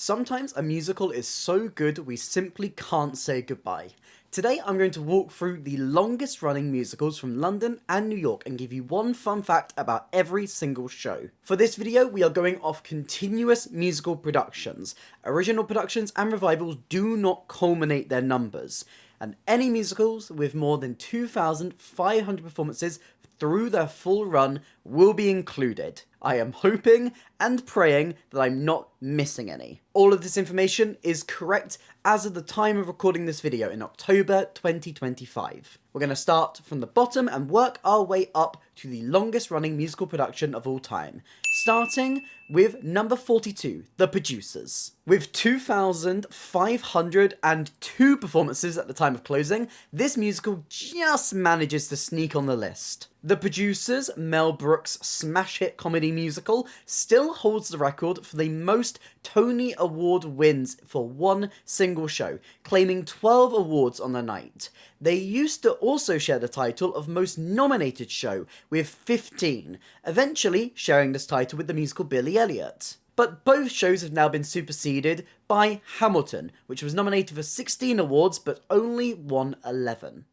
Sometimes a musical is so good we simply can't say goodbye. Today I'm going to walk through the longest running musicals from London and New York and give you one fun fact about every single show. For this video we are going off continuous musical productions. Original productions and revivals do not culminate their numbers, and any musicals with more than 2,500 performances through their full run will be included. I am hoping and praying that I'm not missing any. All of this information is correct as of the time of recording this video in October 2025. We're going to start from the bottom and work our way up to the longest running musical production of all time, starting with number 42, The Producers. With 2,502 performances at the time of closing, this musical just manages to sneak on the list. The Producers, Mel Brooks' smash hit comedy musical, still holds the record for the most Tony Award wins for one single show, claiming 12 awards on the night. They used to also share the title of most nominated show with 15, eventually sharing this title with the musical Billy Elliot. But both shows have now been superseded by Hamilton, which was nominated for 16 awards but only won 11.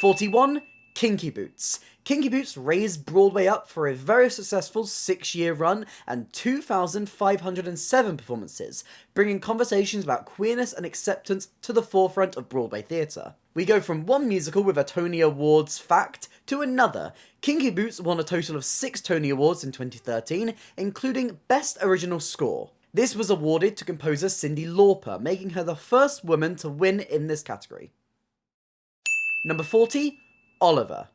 41. Kinky Boots. Kinky Boots raised Broadway up for a very successful 6-year run and 2,507 performances, bringing conversations about queerness and acceptance to the forefront of Broadway theatre. We go from one musical with a Tony Awards fact to another. Kinky Boots won a total of 6 Tony Awards in 2013, including Best Original Score. This was awarded to composer Cyndi Lauper, making her the first woman to win in this category. Number 40. Oliver.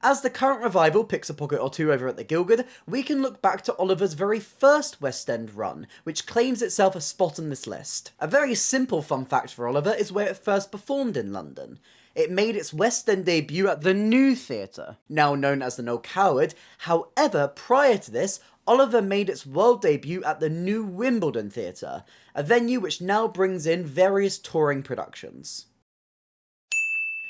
As the current revival picks a pocket or two over at the Guildford, we can look back to Oliver's very first West End run, which claims itself a spot on this list. A very simple fun fact for Oliver is where it first performed in London. It made its West End debut at the New Theatre, now known as the Noel Coward. However, prior to this, Oliver made its world debut at the New Wimbledon Theatre, a venue which now brings in various touring productions.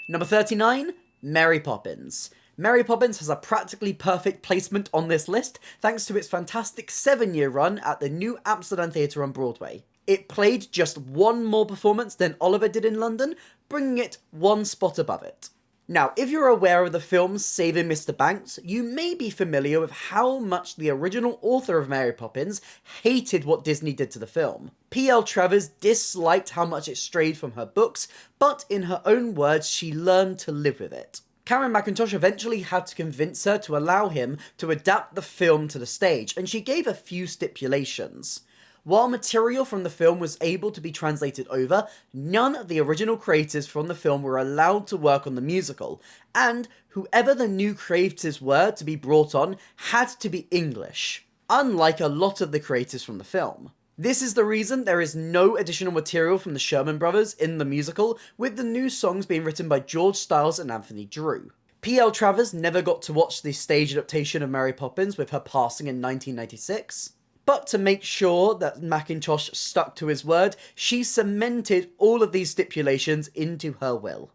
Number 39. Mary Poppins. Mary Poppins has a practically perfect placement on this list thanks to its fantastic 7-year run at the New Amsterdam Theatre on Broadway. It played just one more performance than Oliver did in London, bringing it one spot above it. Now, if you're aware of the film Saving Mr. Banks, you may be familiar with how much the original author of Mary Poppins hated what Disney did to the film. P.L. Travers disliked how much it strayed from her books, but in her own words, she learned to live with it. Karen McIntosh eventually had to convince her to allow him to adapt the film to the stage, and she gave a few stipulations. While material from the film was able to be translated over, none of the original creators from the film were allowed to work on the musical, and whoever the new creators were to be brought on had to be English, unlike a lot of the creators from the film. This is the reason there is no additional material from the Sherman Brothers in the musical, with the new songs being written by George Stiles and Anthony Drew. P.L. Travers never got to watch the stage adaptation of Mary Poppins with her passing in 1996. But to make sure that McIntosh stuck to his word, she cemented all of these stipulations into her will.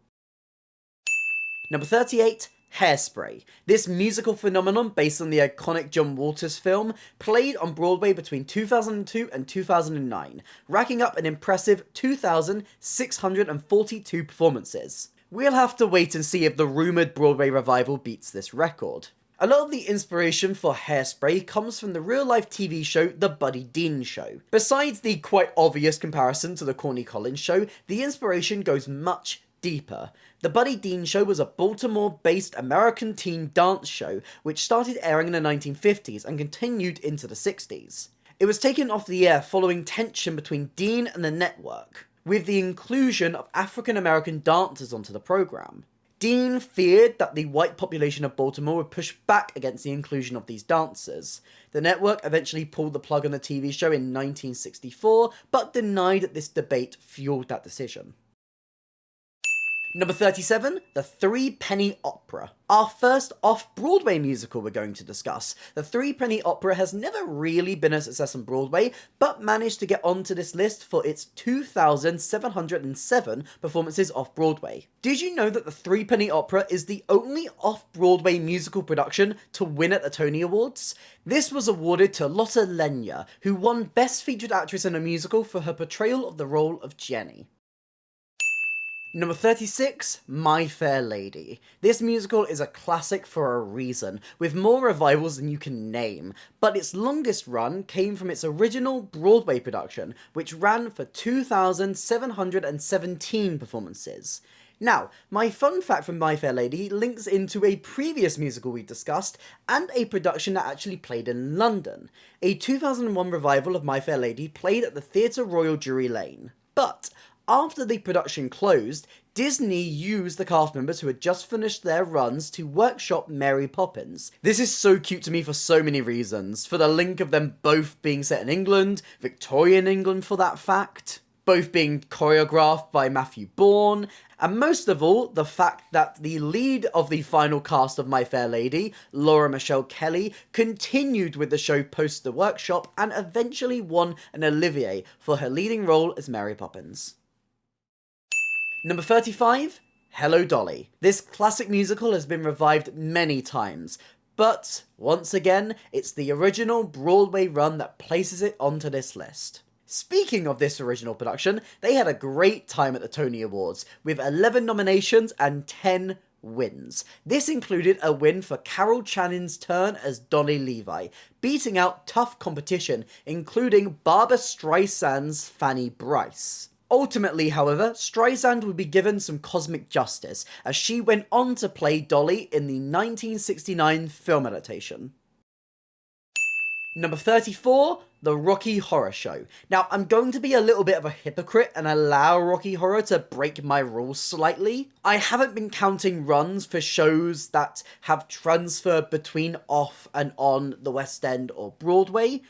Number 38. Hairspray. This musical phenomenon, based on the iconic John Waters film, played on Broadway between 2002 and 2009, racking up an impressive 2,642 performances. We'll have to wait and see if the rumoured Broadway revival beats this record. A lot of the inspiration for Hairspray comes from the real-life TV show The Buddy Dean Show. Besides the quite obvious comparison to the Corny Collins show, the inspiration goes much deeper. The Buddy Dean Show was a Baltimore-based American teen dance show which started airing in the 1950s and continued into the 60s. It was taken off the air following tension between Dean and the network, with the inclusion of African-American dancers onto the program. Dean feared that the white population of Baltimore would push back against the inclusion of these dancers. The network eventually pulled the plug on the TV show in 1964, but denied that this debate fueled that decision. Number 37, The Threepenny Opera. Our first off-Broadway musical we're going to discuss. The Threepenny Opera has never really been a success on Broadway, but managed to get onto this list for its 2,707 performances off-Broadway. Did you know that The Threepenny Opera is the only off-Broadway musical production to win at the Tony Awards? This was awarded to Lotte Lenya, who won Best Featured Actress in a Musical for her portrayal of the role of Jenny. Number 36, My Fair Lady. This musical is a classic for a reason, with more revivals than you can name, but its longest run came from its original Broadway production, which ran for 2,717 performances. Now, my fun fact from My Fair Lady links into a previous musical we discussed, and a production that actually played in London. A 2001 revival of My Fair Lady played at the Theatre Royal Drury Lane. But after the production closed, Disney used the cast members who had just finished their runs to workshop Mary Poppins. This is so cute to me for so many reasons. For the link of them both being set in England, Victorian England for that fact, both being choreographed by Matthew Bourne, and most of all, the fact that the lead of the final cast of My Fair Lady, Laura Michelle Kelly, continued with the show post the workshop and eventually won an Olivier for her leading role as Mary Poppins. Number 35, Hello Dolly. This classic musical has been revived many times, but once again, it's the original Broadway run that places it onto this list. Speaking of this original production, they had a great time at the Tony Awards, with 11 nominations and 10 wins. This included a win for Carol Channing's turn as Dolly Levi, beating out tough competition, including Barbra Streisand's Fanny Brice. Ultimately, however, Streisand would be given some cosmic justice, as she went on to play Dolly in the 1969 film adaptation. Number 34, The Rocky Horror Show. Now, I'm going to be a little bit of a hypocrite and allow Rocky Horror to break my rules slightly. I haven't been counting runs for shows that have transferred between off and on the West End or Broadway,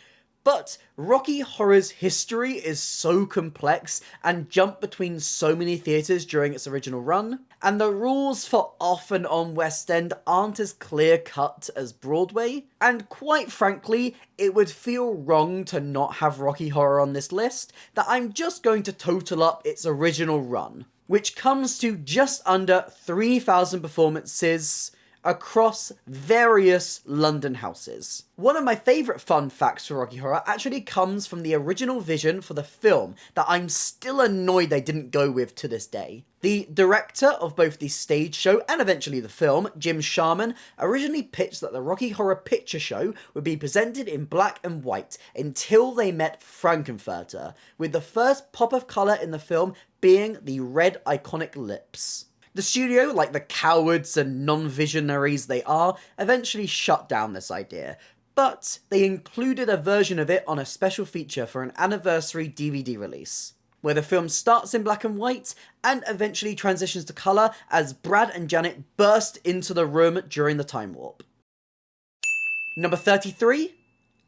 but Rocky Horror's history is so complex and jumped between so many theatres during its original run, and the rules for off and on West End aren't as clear-cut as Broadway, and quite frankly, it would feel wrong to not have Rocky Horror on this list, that I'm just going to total up its original run, which comes to just under 3,000 performances across various London houses. One of my favourite fun facts for Rocky Horror actually comes from the original vision for the film that I'm still annoyed they didn't go with to this day. The director of both the stage show and eventually the film, Jim Sharman, originally pitched that the Rocky Horror Picture Show would be presented in black and white until they met Frankenfurter, with the first pop of colour in the film being the red iconic lips. The studio, like the cowards and non-visionaries they are, eventually shut down this idea, but they included a version of it on a special feature for an anniversary DVD release, where the film starts in black and white and eventually transitions to colour as Brad and Janet burst into the room during the time warp. Number 33,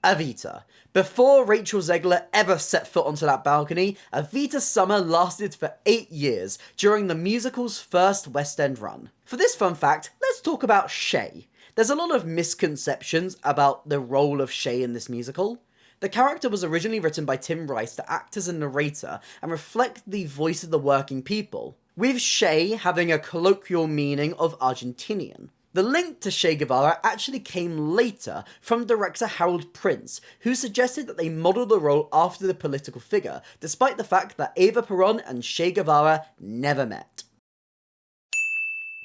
Evita. Before Rachel Zegler ever set foot onto that balcony, Evita's summer lasted for 8 years, during the musical's first West End run. For this fun fact, let's talk about Shay. There's a lot of misconceptions about the role of Shay in this musical. The character was originally written by Tim Rice to act as a narrator and reflect the voice of the working people, with Shay having a colloquial meaning of Argentinian. The link to Che Guevara actually came later from director Harold Prince, who suggested that they model the role after the political figure, despite the fact that Eva Peron and Che Guevara never met.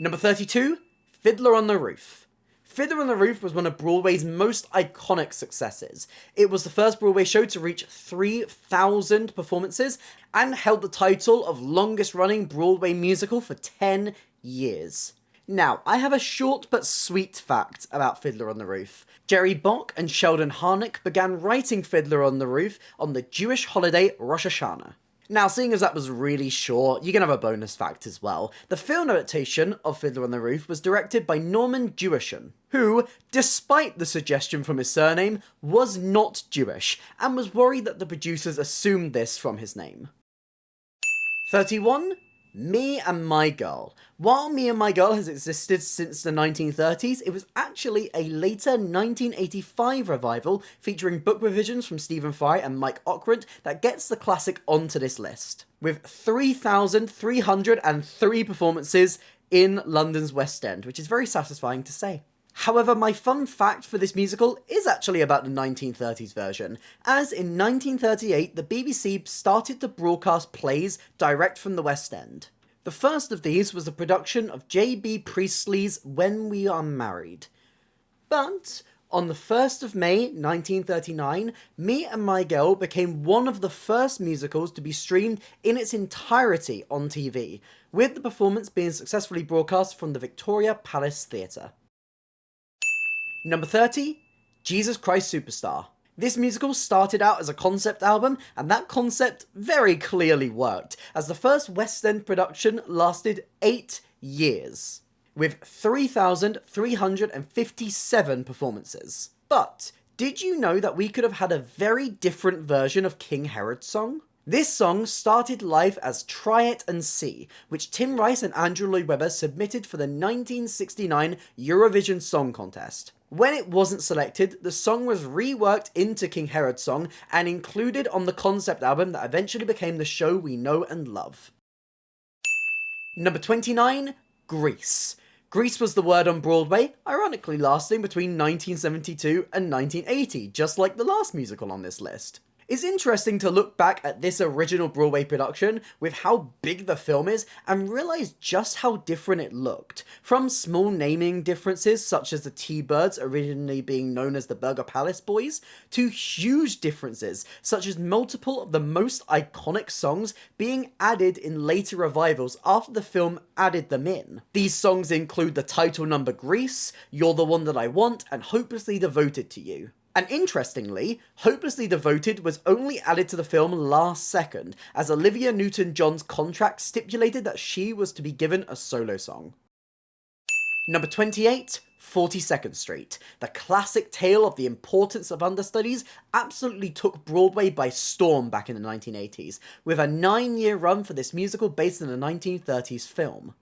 Number 32, Fiddler on the Roof. Fiddler on the Roof was one of Broadway's most iconic successes. It was the first Broadway show to reach 3,000 performances and held the title of longest running Broadway musical for 10 years. Now, I have a short but sweet fact about Fiddler on the Roof. Jerry Bock and Sheldon Harnick began writing Fiddler on the Roof on the Jewish holiday Rosh Hashanah. Now, seeing as that was really short, you can have a bonus fact as well. The film adaptation of Fiddler on the Roof was directed by Norman Jewison, who, despite the suggestion from his surname, was not Jewish, and was worried that the producers assumed this from his name. 31. Me and My Girl. While Me and My Girl has existed since the 1930s, it was actually a later 1985 revival featuring book revisions from Stephen Fry and Mike Ockrent that gets the classic onto this list. With 3,303 performances in London's West End, which is very satisfying to say. However, my fun fact for this musical is actually about the 1930s version, as in 1938 the BBC started to broadcast plays direct from the West End. The first of these was a production of J.B. Priestley's When We Are Married. But on the 1st of May 1939, Me and My Girl became one of the first musicals to be streamed in its entirety on TV, with the performance being successfully broadcast from the Victoria Palace Theatre. Number 30, Jesus Christ Superstar. This musical started out as a concept album, and that concept very clearly worked, as the first West End production lasted 8 years, with 3,357 performances. But did you know that we could have had a very different version of King Herod's song? This song started life as Try It and See, which Tim Rice and Andrew Lloyd Webber submitted for the 1969 Eurovision Song Contest. When it wasn't selected, the song was reworked into King Herod's song and included on the concept album that eventually became the show we know and love. Number 29, Grease. Grease was the word on Broadway, ironically lasting between 1972 and 1980, just like the last musical on this list. It's interesting to look back at this original Broadway production with how big the film is and realise just how different it looked. From small naming differences such as the T-Birds originally being known as the Burger Palace Boys, to huge differences such as multiple of the most iconic songs being added in later revivals after the film added them in. These songs include the title number Grease, You're the One That I Want, and Hopelessly Devoted to You. And interestingly, Hopelessly Devoted was only added to the film last second, as Olivia Newton-John's contract stipulated that she was to be given a solo song. Number 28, 42nd Street. The classic tale of the importance of understudies absolutely took Broadway by storm back in the 1980s, with a 9-year run for this musical based on a 1930s film.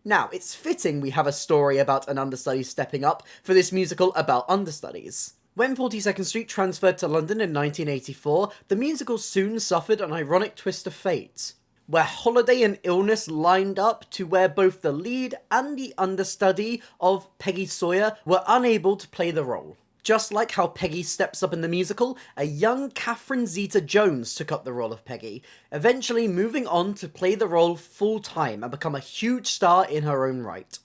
Now, it's fitting we have a story about an understudy stepping up for this musical about understudies. When 42nd Street transferred to London in 1984, the musical soon suffered an ironic twist of fate, where holiday and illness lined up to where both the lead and the understudy of Peggy Sawyer were unable to play the role. Just like how Peggy steps up in the musical, a young Catherine Zeta-Jones took up the role of Peggy, eventually moving on to play the role full-time and become a huge star in her own right.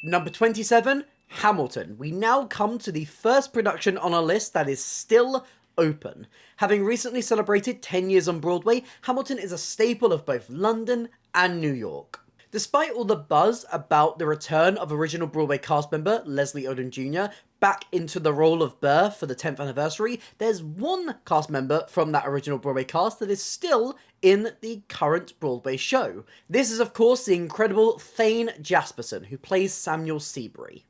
Number 27, Hamilton. We now come to the first production on our list that is still open. Having recently celebrated 10 years on Broadway, Hamilton is a staple of both London and New York. Despite all the buzz about the return of original Broadway cast member Leslie Odom Jr. back into the role of Burr for the 10th anniversary, there's one cast member from that original Broadway cast that is still in the current Broadway show. This is of course the incredible Thane Jasperson, who plays Samuel Seabury.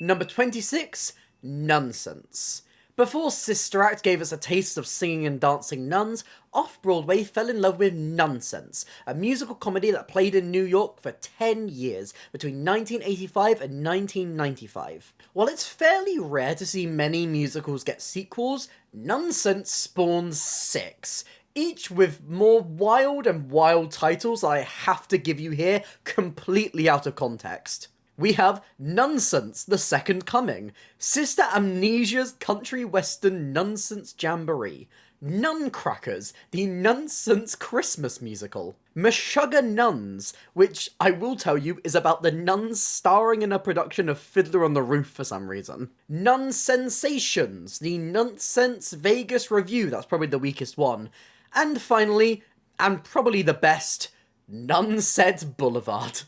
Number 26, Nonsense. Before Sister Act gave us a taste of singing and dancing nuns, Off-Broadway fell in love with Nonsense, a musical comedy that played in New York for 10 years, between 1985 and 1995. While it's fairly rare to see many musicals get sequels, Nonsense spawned 6, each with more wild titles I have to give you here, completely out of context. We have Nonsense, The Second Coming, Sister Amnesia's Country Western Nonsense Jamboree, Nuncrackers, the Nonsense Christmas musical, Meshuggah Nuns, which I will tell you is about the nuns starring in a production of Fiddler on the Roof for some reason, Nonsensations, the Nonsense Vegas Review, that's probably the weakest one, and finally, and probably the best, Nonsense Boulevard.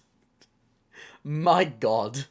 My god.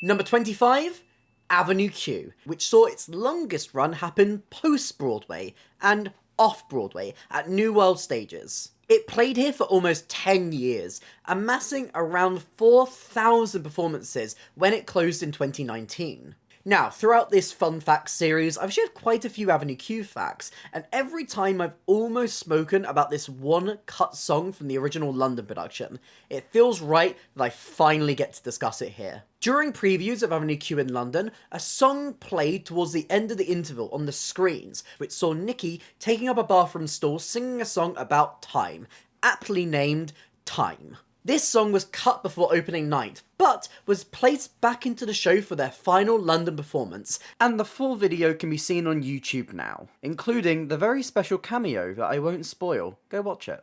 Number 25, Avenue Q, which saw its longest run happen post-Broadway and off-Broadway at New World Stages. It played here for almost 10 years, amassing around 4,000 performances when it closed in 2019. Now, throughout this fun facts series, I've shared quite a few Avenue Q facts, and every time I've almost spoken about this one cut song from the original London production. It feels right that I finally get to discuss it here. During previews of Avenue Q in London, a song played towards the end of the interval on the screens, which saw Nikki taking up a bathroom stall singing a song about time, aptly named Time. This song was cut before opening night, but was placed back into the show for their final London performance, and the full video can be seen on YouTube now, including the very special cameo that I won't spoil. Go watch it.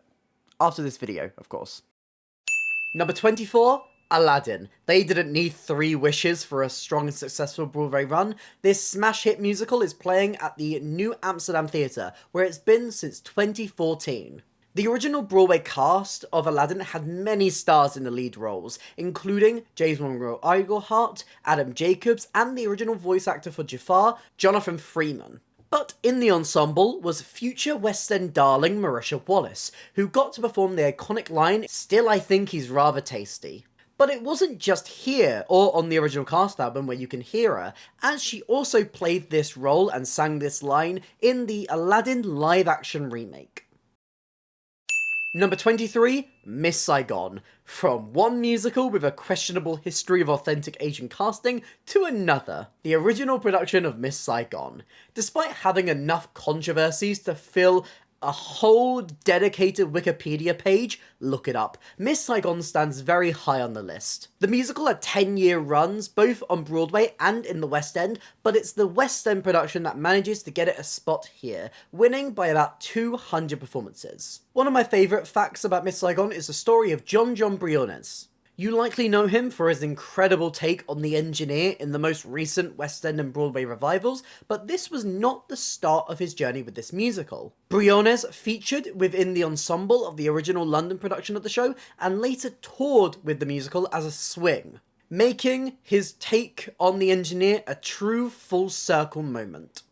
After this video, of course. Number 24, Aladdin. They didn't need 3 wishes for a strong and successful Broadway run. This smash hit musical is playing at the New Amsterdam Theatre, where it's been since 2014. The original Broadway cast of Aladdin had many stars in the lead roles, including James Monroe Iglehart, Adam Jacobs, and the original voice actor for Jafar, Jonathan Freeman. But in the ensemble was future West End darling Marisha Wallace, who got to perform the iconic line, "Still I think he's rather tasty." But it wasn't just here, or on the original cast album where you can hear her, as she also played this role and sang this line in the Aladdin live-action remake. Number 23, Miss Saigon. From one musical with a questionable history of authentic Asian casting to another, the original production of Miss Saigon. Despite having enough controversies to fill a whole dedicated Wikipedia page, look it up. Miss Saigon stands very high on the list. The musical had 10-year runs, both on Broadway and in the West End, but it's the West End production that manages to get it a spot here, winning by about 200 performances. One of my favourite facts about Miss Saigon is the story of John Briones. You likely know him for his incredible take on the engineer in the most recent West End and Broadway revivals, but this was not the start of his journey with this musical. Briones featured within the ensemble of the original London production of the show, and later toured with the musical as a swing, making his take on the engineer a true full circle moment.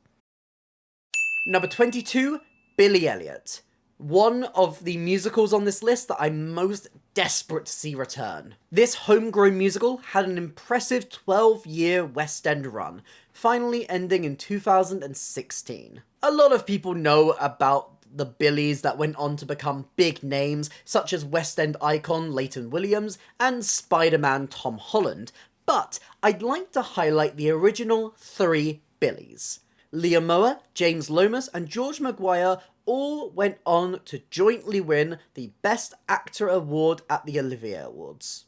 Number 22, Billy Elliot. One of the musicals on this list that I'm most desperate to see return. This homegrown musical had an impressive 12-year West End run, finally ending in 2016. A lot of people know about the Billies that went on to become big names, such as West End icon Leighton Williams and Spider-Man Tom Holland, but I'd like to highlight the original 3 Billies. Leah Moore, James Lomas, and George Maguire all went on to jointly win the Best Actor award at the Olivier Awards.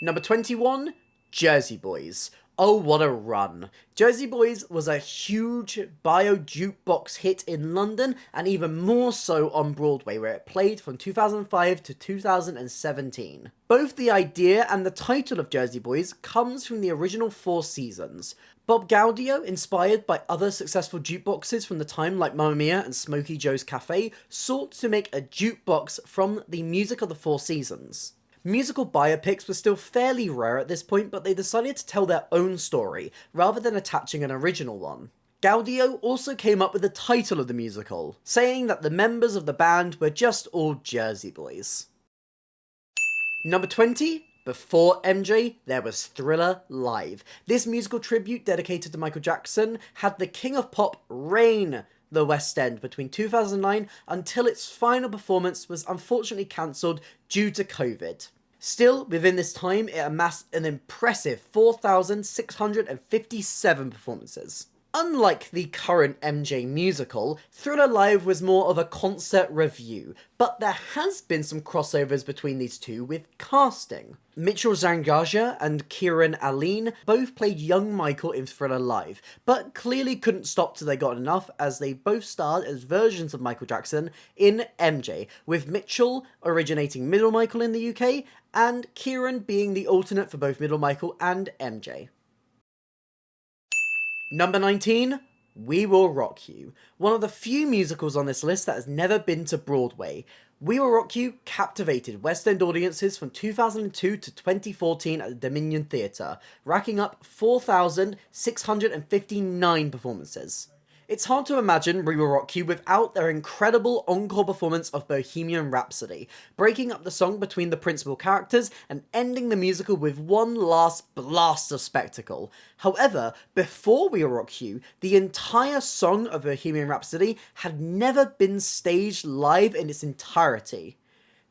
Number 21, Jersey Boys. Oh, what a run. Jersey Boys was a huge bio jukebox hit in London, and even more so on Broadway, where it played from 2005 to 2017. Both the idea and the title of Jersey Boys comes from the original 4 seasons. Bob Gaudio, inspired by other successful jukeboxes from the time like Mamma Mia and Smokey Joe's Cafe, sought to make a jukebox from the music of the 4 seasons. Musical biopics were still fairly rare at this point, but they decided to tell their own story, rather than attaching an original one. Gaudio also came up with the title of the musical, saying that the members of the band were just all Jersey Boys. Number 20, before MJ, there was Thriller Live. This musical tribute dedicated to Michael Jackson had the King of Pop reign the West End between 2009 until its final performance was unfortunately cancelled due to COVID. Still, within this time, it amassed an impressive 4,657 performances. Unlike the current MJ musical, Thriller Live was more of a concert review, but there has been some crossovers between these two with casting. Mitchell Zangaja and Kieran Aline both played young Michael in Thriller Live, but clearly couldn't stop till they got enough, as they both starred as versions of Michael Jackson in MJ, with Mitchell originating Middle Michael in the UK, and Kieran being the alternate for both Middle Michael and MJ. Number 19, We Will Rock You. One of the few musicals on this list that has never been to Broadway. We Will Rock You captivated West End audiences from 2002 to 2014 at the Dominion Theatre, racking up 4,659 performances. It's hard to imagine We Will Rock You without their incredible encore performance of Bohemian Rhapsody, breaking up the song between the principal characters and ending the musical with one last blast of spectacle. However, before We Will Rock You, the entire song of Bohemian Rhapsody had never been staged live in its entirety.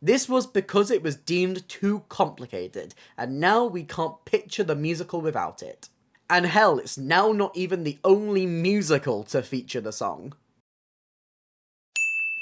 This was because it was deemed too complicated, and now we can't picture the musical without it. And hell, it's now not even the only musical to feature the song.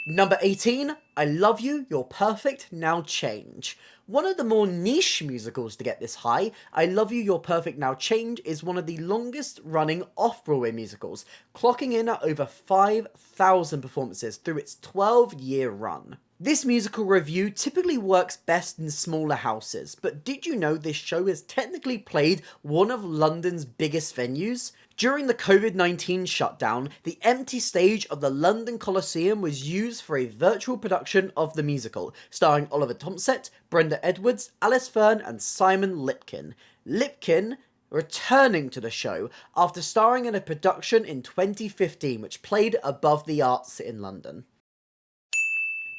Number 18, I Love You, You're Perfect, Now Change. One of the more niche musicals to get this high, I Love You, You're Perfect, Now Change is one of the longest running off-Broadway musicals, clocking in at over 5,000 performances through its 12-year run. This musical review typically works best in smaller houses, but did you know this show is technically played one of London's biggest venues? During the COVID-19 shutdown, the empty stage of the London Coliseum was used for a virtual production of the musical, starring Oliver Tomset, Brenda Edwards, Alice Fern and Simon Lipkin. Lipkin returning to the show after starring in a production in 2015 which played above the arts in London.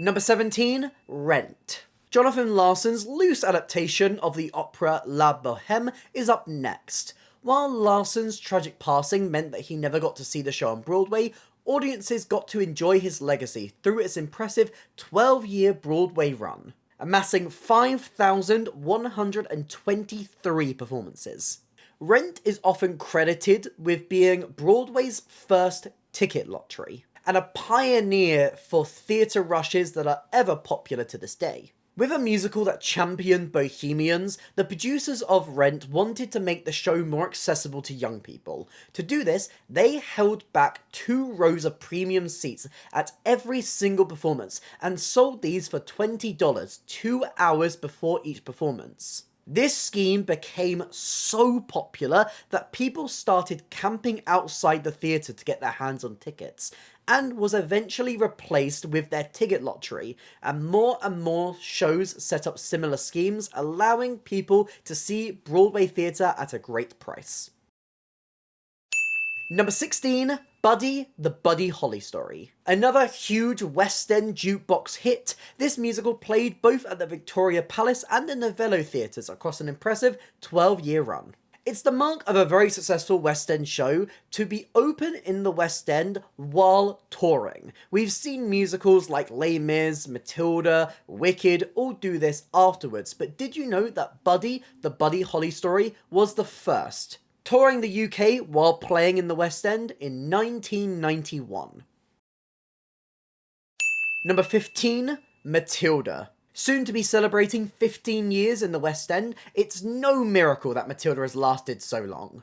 Number 17, Rent. Jonathan Larson's loose adaptation of the opera La Bohème is up next. While Larson's tragic passing meant that he never got to see the show on Broadway, audiences got to enjoy his legacy through its impressive 12-year Broadway run, amassing 5,123 performances. Rent is often credited with being Broadway's first ticket lottery, and a pioneer for theatre rushes that are ever popular to this day. With a musical that championed bohemians, the producers of Rent wanted to make the show more accessible to young people. To do this, they held back 2 rows of premium seats at every single performance and sold these for $20 2 hours before each performance. This scheme became so popular that people started camping outside the theatre to get their hands on tickets, and was eventually replaced with their ticket lottery, and more shows set up similar schemes, allowing people to see Broadway theatre at a great price. Number 16, Buddy, the Buddy Holly Story. Another huge West End jukebox hit, this musical played both at the Victoria Palace and the Novello theatres across an impressive 12-year run. It's the mark of a very successful West End show to be open in the West End while touring. We've seen musicals like Les Mis, Matilda, Wicked all do this afterwards, but did you know that Buddy, the Buddy Holly Story was the first, touring the UK while playing in the West End in 1991. Number 15, Matilda. Soon to be celebrating 15 years in the West End, it's no miracle that Matilda has lasted so long.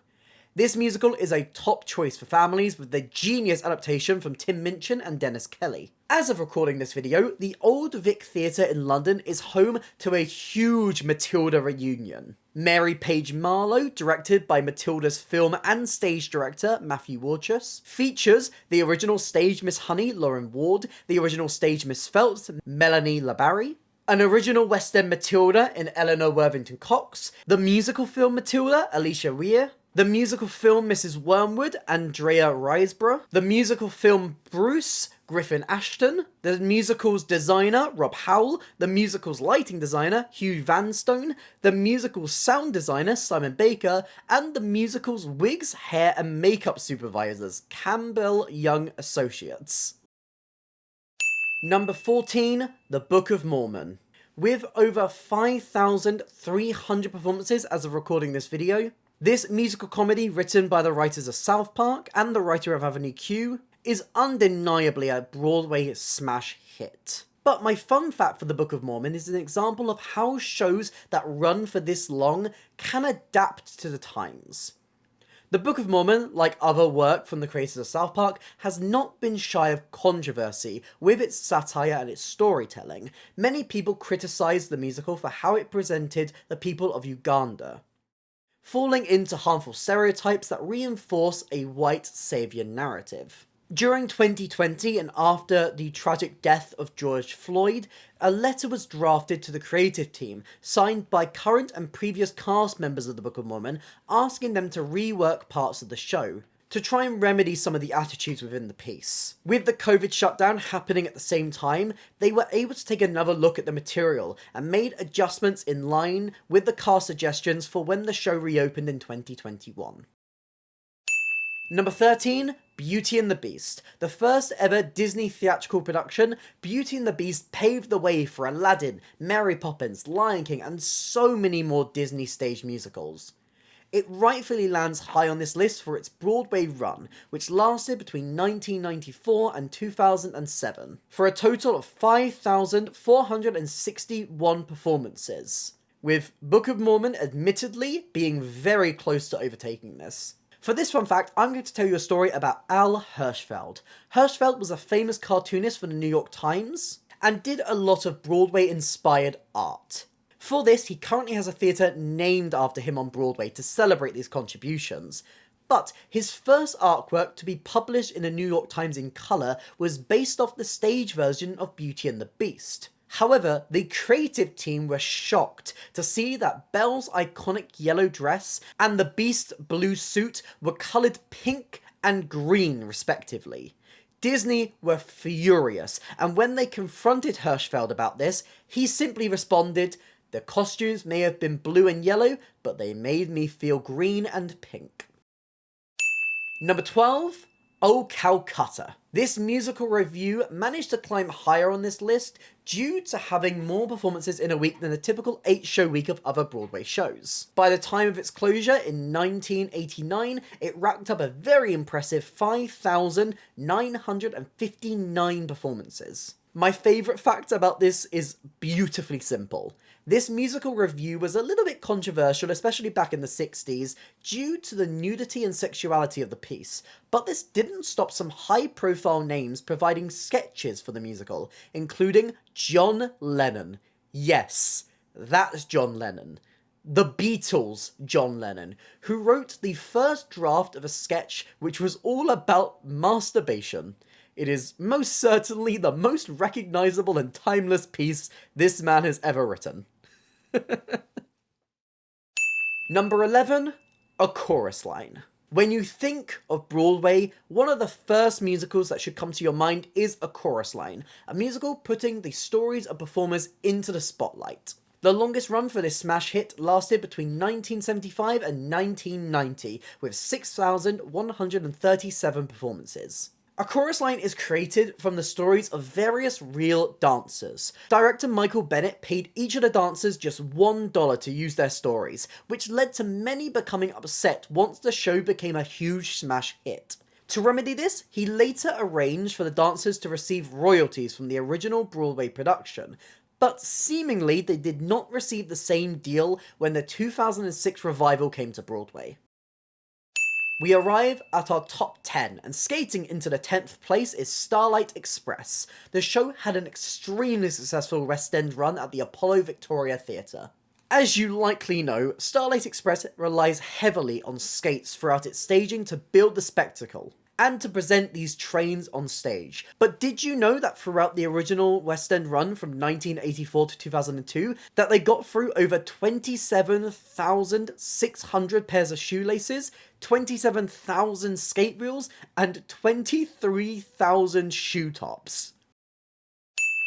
This musical is a top choice for families with the genius adaptation from Tim Minchin and Dennis Kelly. As of recording this video, the Old Vic Theatre in London is home to a huge Matilda reunion. Mary Page Marlowe, directed by Matilda's film and stage director Matthew Warchus, features the original stage Miss Honey, Lauren Ward, the original stage Miss Phelps, Melanie Labarry, an original West End Matilda in Eleanor Worthington Cox, the musical film Matilda, Alicia Weir, the musical film Mrs. Wormwood, Andrea Riseborough, the musical film Bruce, Griffin Ashton, the musical's designer, Rob Howell, the musical's lighting designer, Hugh Vanstone, the musical's sound designer, Simon Baker, and the musical's wigs, hair and makeup supervisors, Campbell Young Associates. Number 14, The Book of Mormon. With over 5,300 performances as of recording this video, this musical comedy written by the writers of South Park and the writer of Avenue Q is undeniably a Broadway smash hit. But my fun fact for The Book of Mormon is an example of how shows that run for this long can adapt to the times. The Book of Mormon, like other work from the creators of South Park, has not been shy of controversy with its satire and its storytelling. Many people criticised the musical for how it presented the people of Uganda, falling into harmful stereotypes that reinforce a white saviour narrative. During 2020 and after the tragic death of George Floyd, a letter was drafted to the creative team, signed by current and previous cast members of the Book of Mormon, asking them to rework parts of the show. to try and remedy some of the attitudes within the piece. With the COVID shutdown happening at the same time, they were able to take another look at the material and made adjustments in line with the cast suggestions for when the show reopened in 2021. Number 13, Beauty and the Beast. The first ever Disney theatrical production, Beauty and the Beast paved the way for Aladdin, Mary Poppins, Lion King, and so many more Disney stage musicals. It rightfully lands high on this list for its Broadway run, which lasted between 1994 and 2007, for a total of 5,461 performances, with Book of Mormon admittedly being very close to overtaking this. For this fun fact, I'm going to tell you a story about Al Hirschfeld. Hirschfeld was a famous cartoonist for the New York Times, and did a lot of Broadway-inspired art. For this, he currently has a theatre named after him on Broadway to celebrate these contributions. But his first artwork to be published in the New York Times in colour was based off the stage version of Beauty and the Beast. However, the creative team were shocked to see that Belle's iconic yellow dress and the Beast's blue suit were coloured pink and green respectively. Disney were furious, and when they confronted Hirschfeld about this, he simply responded, "The costumes may have been blue and yellow, but they made me feel green and pink." Number 12, Oh Calcutta. This musical revue managed to climb higher on this list due to having more performances in a week than a typical 8-show week of other Broadway shows. By the time of its closure in 1989, it racked up a very impressive 5,959 performances. My favourite fact about this is beautifully simple. This musical revue was a little bit controversial, especially back in the 60s, due to the nudity and sexuality of the piece, but this didn't stop some high-profile names providing sketches for the musical, including John Lennon. Yes, that's John Lennon. The Beatles' John Lennon, who wrote the first draft of a sketch which was all about masturbation. It is most certainly the most recognisable and timeless piece this man has ever written. Number 11, A Chorus Line. When you think of Broadway, one of the first musicals that should come to your mind is A Chorus Line, a musical putting the stories of performers into the spotlight. The longest run for this smash hit lasted between 1975 and 1990, with 6,137 performances. A Chorus Line is created from the stories of various real dancers. Director Michael Bennett paid each of the dancers just $1 to use their stories, which led to many becoming upset once the show became a huge smash hit. To remedy this, he later arranged for the dancers to receive royalties from the original Broadway production, but seemingly they did not receive the same deal when the 2006 revival came to Broadway. We arrive at our top 10, and skating into the 10th place is Starlight Express. The show had an extremely successful West End run at the Apollo Victoria Theatre. As you likely know, Starlight Express relies heavily on skates throughout its staging to build the spectacle, and to present these trains on stage. But did you know that throughout the original West End run from 1984 to 2002, that they got through over 27,600 pairs of shoelaces, 27,000 skate wheels, and 23,000 shoe tops?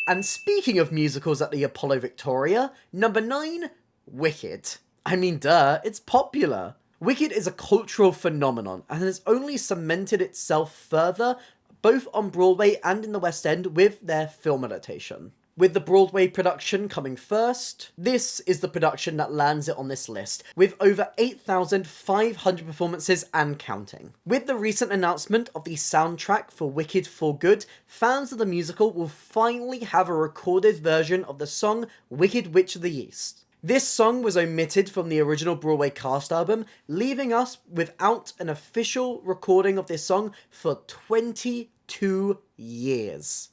And speaking of musicals at the Apollo Victoria, number 9, Wicked. I mean, duh, it's popular. Wicked is a cultural phenomenon and has only cemented itself further both on Broadway and in the West End with their film adaptation. With the Broadway production coming first, this is the production that lands it on this list, with over 8,500 performances and counting. With the recent announcement of the soundtrack for Wicked for Good, fans of the musical will finally have a recorded version of the song Wicked Witch of the East. This song was omitted from the original Broadway cast album, leaving us without an official recording of this song for 22 years.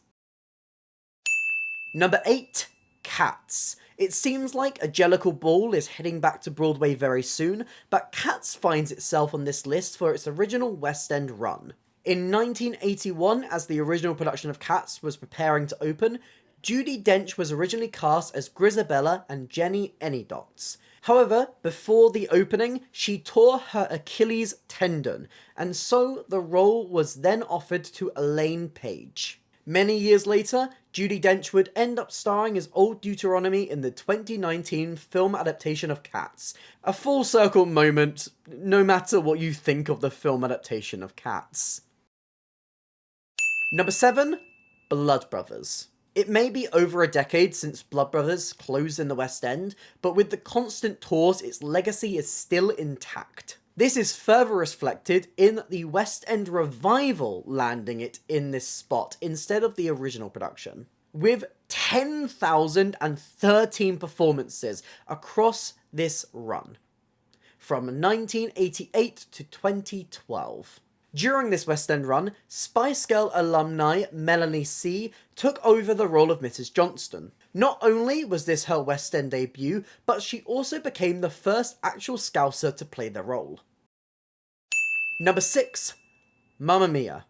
Number 8, Cats. It seems like A Jellicle Ball is heading back to Broadway very soon, but Cats finds itself on this list for its original West End run. In 1981, as the original production of Cats was preparing to open, Judi Dench was originally cast as Grisabella and Jenny Anydots. However, before the opening, she tore her Achilles tendon, and so the role was then offered to Elaine Paige. Many years later, Judi Dench would end up starring as Old Deuteronomy in the 2019 film adaptation of Cats. A full circle moment, no matter what you think of the film adaptation of Cats. Number 7, Blood Brothers. It may be over a decade since Blood Brothers closed in the West End, but with the constant tours, its legacy is still intact. This is further reflected in the West End revival landing it in this spot instead of the original production, with 10,013 performances across this run, from 1988 to 2012. During this West End run, Spice Girl alumni Melanie C took over the role of Mrs. Johnston. Not only was this her West End debut, but she also became the first actual Scouser to play the role. Number 6, Mamma Mia.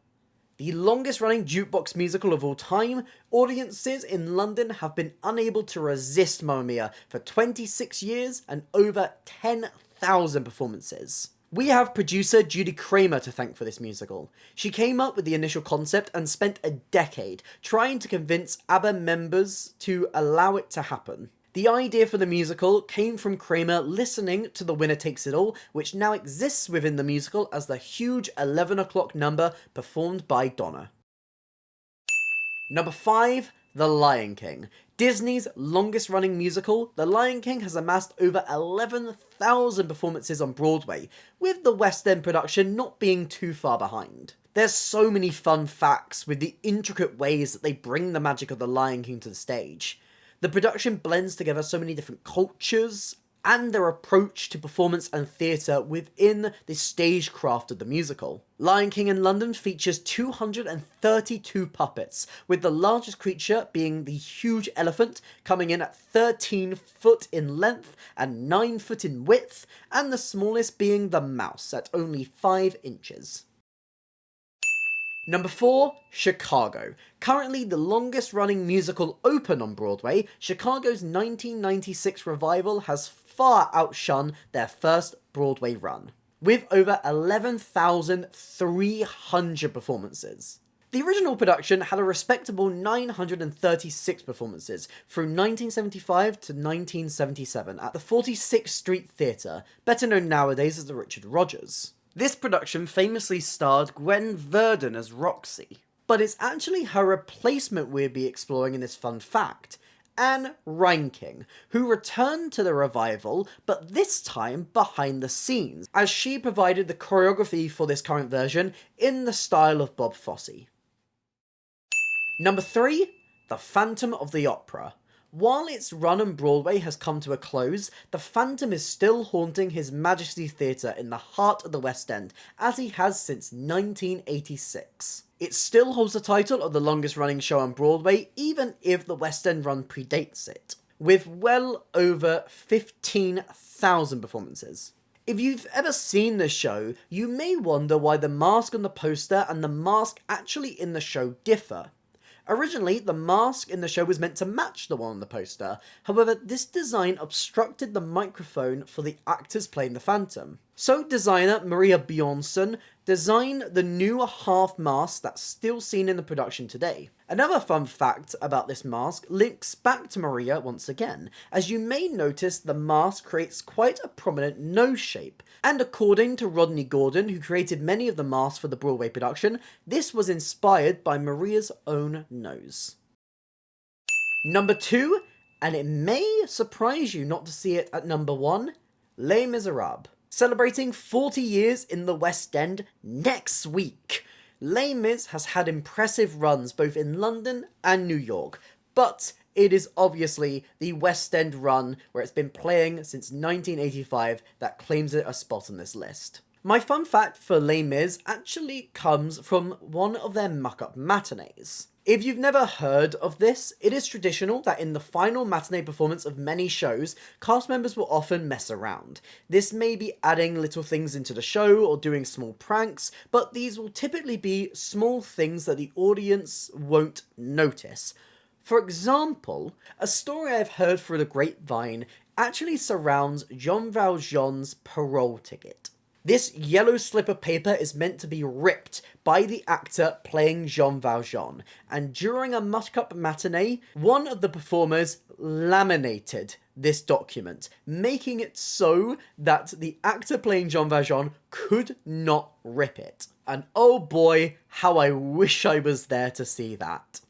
The longest running jukebox musical of all time, audiences in London have been unable to resist Mamma Mia for 26 years and over 10,000 performances. We have producer Judy Kramer to thank for this musical. She came up with the initial concept and spent a decade trying to convince ABBA members to allow it to happen. The idea for the musical came from Kramer listening to The Winner Takes It All, which now exists within the musical as the huge 11 o'clock number performed by Donna. Number 5, The Lion King. Disney's longest running musical, The Lion King has amassed over 11,000 performances on Broadway, with the West End production not being too far behind. There's so many fun facts with the intricate ways that they bring the magic of The Lion King to the stage. The production blends together so many different cultures and their approach to performance and theatre within the stagecraft of the musical. Lion King in London features 232 puppets, with the largest creature being the huge elephant, coming in at 13 foot in length and 9 foot in width, and the smallest being the mouse at only 5 inches. Number 4, Chicago. Currently the longest running musical open on Broadway, Chicago's 1996 revival has far outshone their first Broadway run, with over 11,300 performances. The original production had a respectable 936 performances from 1975 to 1977 at the 46th Street Theatre, better known nowadays as the Richard Rodgers. This production famously starred Gwen Verdon as Roxy, but it's actually her replacement we'll be exploring in this fun fact, Anne Reinking, who returned to the revival, but this time behind the scenes, as she provided the choreography for this current version in the style of Bob Fosse. Number 3, The Phantom of the Opera. While its run on Broadway has come to a close, the Phantom is still haunting His Majesty's Theatre in the heart of the West End, as he has since 1986. It still holds the title of the longest running show on Broadway, even if the West End run predates it, with well over 15,000 performances. If you've ever seen this show, you may wonder why the mask on the poster and the mask actually in the show differ. Originally, the mask in the show was meant to match the one on the poster, however, this design obstructed the microphone for the actors playing the Phantom. So designer Maria Bjornsson designed the new half mask that's still seen in the production today. Another fun fact about this mask links back to Maria once again, as you may notice the mask creates quite a prominent nose shape, and according to Rodney Gordon, who created many of the masks for the Broadway production, this was inspired by Maria's own nose. Number 2, and it may surprise you not to see it at number 1, Les Miserables. Celebrating 40 years in the West End next week. Les Mis has had impressive runs both in London and New York, but it is obviously the West End run where it's been playing since 1985 that claims it a spot on this list. My fun fact for Les Mis actually comes from one of their muck-up matinees. If you've never heard of this, it is traditional that in the final matinee performance of many shows, cast members will often mess around. This may be adding little things into the show or doing small pranks, but these will typically be small things that the audience won't notice. For example, a story I've heard through the grapevine actually surrounds Jean Valjean's parole ticket. This yellow slip of paper is meant to be ripped by the actor playing Jean Valjean, and during a muck-up matinee, one of the performers laminated this document, making it so that the actor playing Jean Valjean could not rip it. And oh boy, how I wish I was there to see that.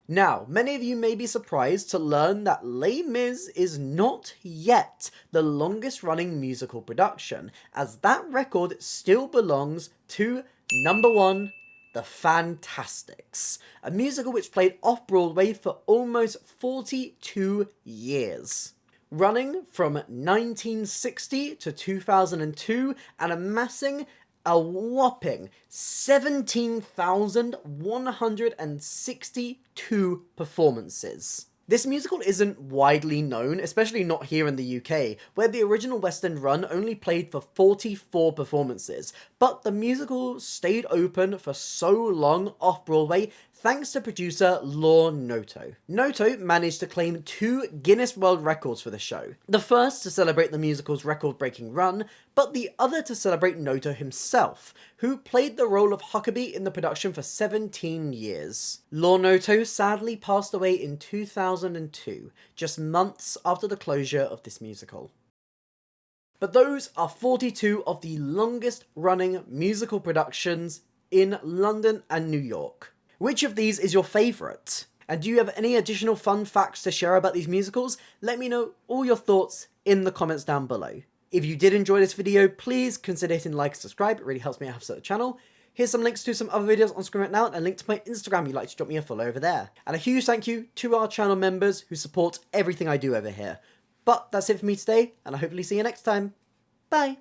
Now, many of you may be surprised to learn that Les Mis is not yet the longest running musical production, as that record still belongs to number 1, The Fantastics, a musical which played off-Broadway for almost 42 years. Running from 1960 to 2002 and amassing a whopping 17,162 performances. This musical isn't widely known, especially not here in the UK, where the original West End run only played for 44 performances, but the musical stayed open for so long off-Broadway thanks to producer Lor Noto. Noto managed to claim 2 Guinness World Records for the show, the first to celebrate the musical's record-breaking run, but the other to celebrate Noto himself, who played the role of Huckabee in the production for 17 years. Lor Noto sadly passed away in 2002, just months after the closure of this musical. But those are 42 of the longest running musical productions in London and New York. Which of these is your favourite? And do you have any additional fun facts to share about these musicals? Let me know all your thoughts in the comments down below. If you did enjoy this video, please consider hitting like and subscribe, it really helps me out to the channel. Here's some links to some other videos on screen right now, and a link to my Instagram if you'd like to drop me a follow over there. And a huge thank you to our channel members who support everything I do over here. But that's it for me today, and I hopefully see you next time. Bye!